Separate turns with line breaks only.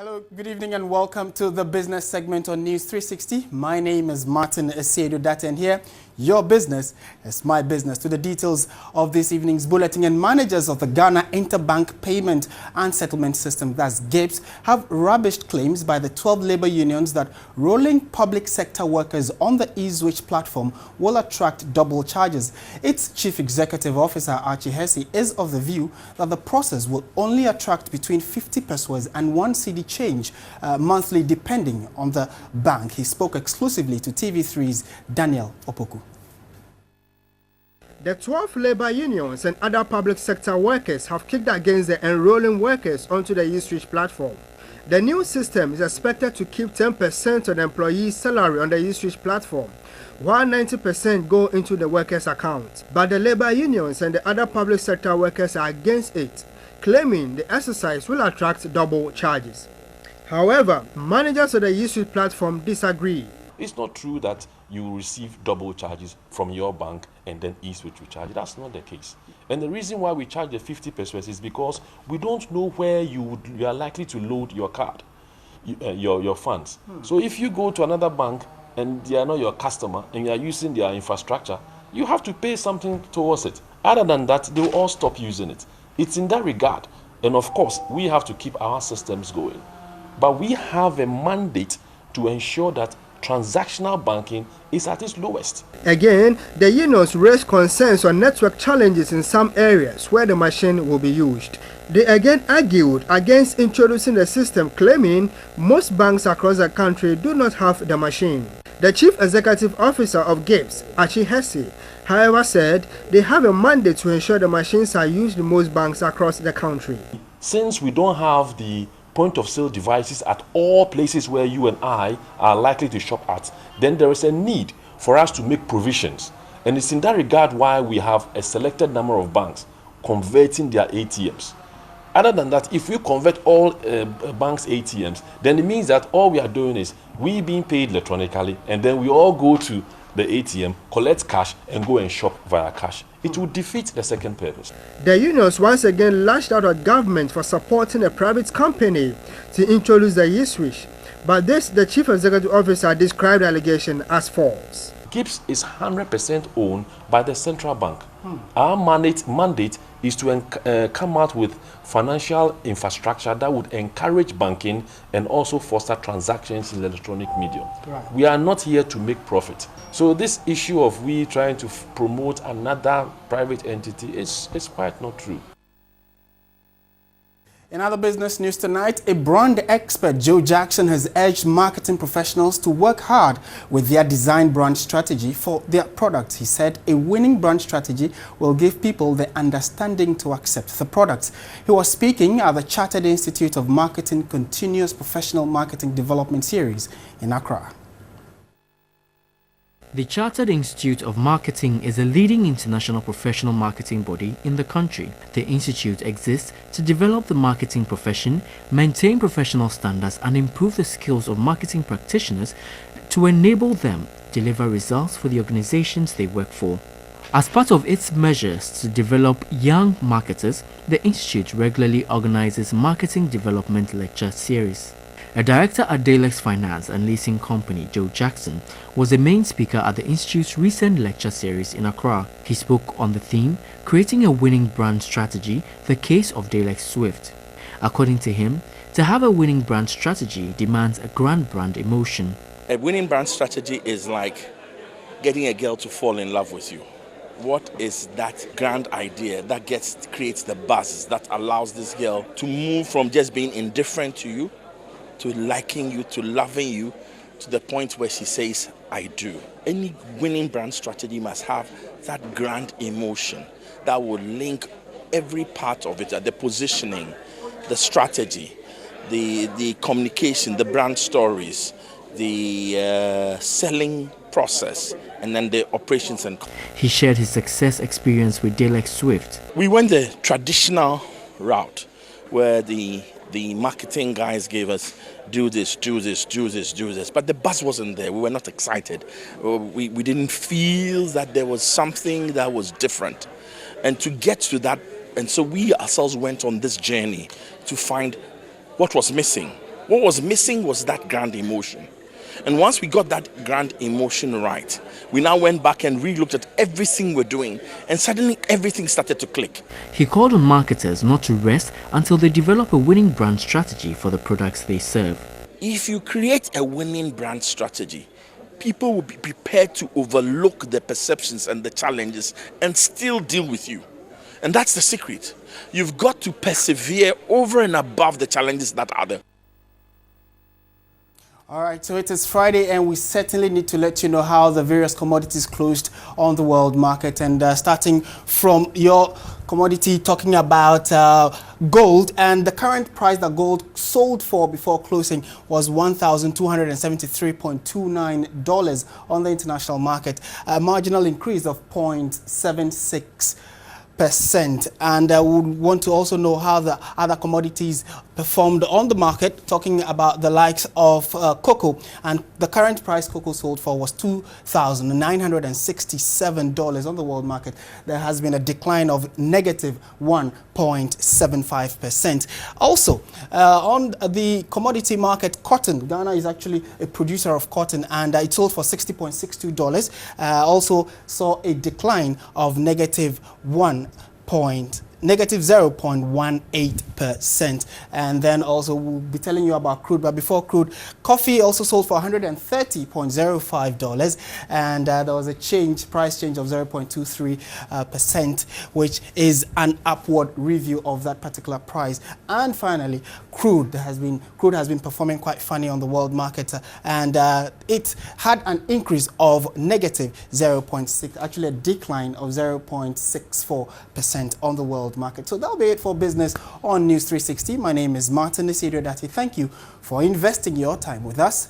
Hello, good evening and welcome to the business segment on News360. My name is Martin Esiedu-Date, and here, your business is my business. To the details of this evening's bulletin, and managers of the Ghana Interbank Payment and Settlement System, that's CHIPSS, have rubbished claims by the 12 labor unions that rolling public sector workers on the e-zwich platform will attract double charges. Its Chief Executive Officer, Archie Hesse, is of the view that the process will only attract between 50 pesos and 1 cedi change monthly, depending on the bank. He spoke exclusively to TV3's Daniel Opoku.
The 12 labor unions and other public sector workers have kicked against the enrolling workers onto the e-zwich platform. The new system is expected to keep 10% of the employee's salary on the e-zwich platform, while 90% go into the workers' account. But the labor unions and the other public sector workers are against it, claiming the exercise will attract double charges. However, managers of the e-zwich platform disagree.
It's not true that you will receive double charges from your bank and then e-zwich will charge. That's not the case. And the reason why we charge the 50 pesos is because we don't know where you are likely to load your card, your funds. So if you go to another bank and they are not your customer and you are using their infrastructure, you have to pay something towards it. Other than that, they will all stop using it. It's in that regard. And of course, we have to keep our systems going. But we have a mandate to ensure that transactional banking is at its lowest.
Again, the unions raised concerns on network challenges in some areas where the machine will be used. They again argued against introducing the system, claiming most banks across the country do not have the machine. The Chief Executive Officer of CHIPSS, Archie Hesse, however, said they have a mandate to ensure the machines are used in most banks across the country.
Since we don't have the point-of-sale devices at all places where you and I are likely to shop at, then there is a need for us to make provisions. And it's in that regard why we have a selected number of banks converting their ATMs. Other than that, if we convert all banks' ATMs, then it means that all we are doing is we being paid electronically, and then we all go to the ATM, collect cash, and go and shop via cash. It will defeat the second purpose.
The unions once again lashed out at government for supporting a private company to introduce the e-zwich. But this, the Chief Executive Officer described the allegation as false.
CHIPSS is 100% owned by the central bank. Our mandate is to come out with financial infrastructure that would encourage banking and also foster transactions in the electronic medium. Right. We are not here to make profit. So this issue of we trying to promote another private entity is quite not true.
In other business news tonight, a brand expert, Joe Jackson, has urged marketing professionals to work hard with their design brand strategy for their products. He said a winning brand strategy will give people the understanding to accept the products. He was speaking at the Chartered Institute of Marketing Continuous Professional Marketing Development Series in Accra.
The Chartered Institute of Marketing is a leading international professional marketing body in the country. The institute exists to develop the marketing profession, maintain professional standards, and improve the skills of marketing practitioners to enable them deliver results for the organizations they work for. As part of its measures to develop young marketers, the institute regularly organizes marketing development lecture series. A director at Dalex Finance and Leasing Company, Joe Jackson, was the main speaker at the Institute's recent lecture series in Accra. He spoke on the theme, Creating a Winning Brand Strategy, the Case of Dalex Swift. According to him, to have a winning brand strategy demands a grand brand emotion.
A winning brand strategy is like getting a girl to fall in love with you. What is that grand idea that creates the buzz that allows this girl to move from just being indifferent to you to liking you, to loving you, to the point where she says, I do. Any winning brand strategy must have that grand emotion that will link every part of it, the positioning, the strategy, the communication, the brand stories, the selling process, and then the operations. And
he shared his success experience with Dalex Swift.
We went the traditional route where the marketing guys gave us do this, do this, do this, do this. But the buzz wasn't there. We were not excited. We didn't feel that there was something that was different. And to get to that, and so we ourselves went on this journey to find what was missing. What was missing was that grand emotion. And once we got that grand emotion right, we now went back and re-looked at everything we're doing, and suddenly everything started to click.
He called on marketers not to rest until they develop a winning brand strategy for the products they serve.
If you create a winning brand strategy, people will be prepared to overlook the perceptions and the challenges and still deal with you. And that's the secret. You've got to persevere over and above the challenges that are there.
All right, so it is Friday, and we certainly need to let you know how the various commodities closed on the world market. And starting from your commodity, talking about gold, and the current price that gold sold for before closing was $1,273.29 on the international market, a marginal increase of 0.76%. And we want to also know how the other commodities performed on the market, talking about the likes of cocoa. And the current price cocoa sold for was $2,967 on the world market. There has been a decline of negative 1.75%. Also, on the commodity market, cotton. Ghana is actually a producer of cotton, and it sold for $60.62. Also saw a decline of negative 0.18%. And then also we'll be telling you about crude. But before crude, coffee also sold for $130.05, and there was a price change of 0.23%, which is an upward review of that particular price. And finally, crude has been performing quite funny on the world market, and it had an increase of negative 0.6, actually a decline of 0.64% on the world market. So that'll be it for business on News 360. My name is Martin Isidro Dati. Thank you for investing your time with us.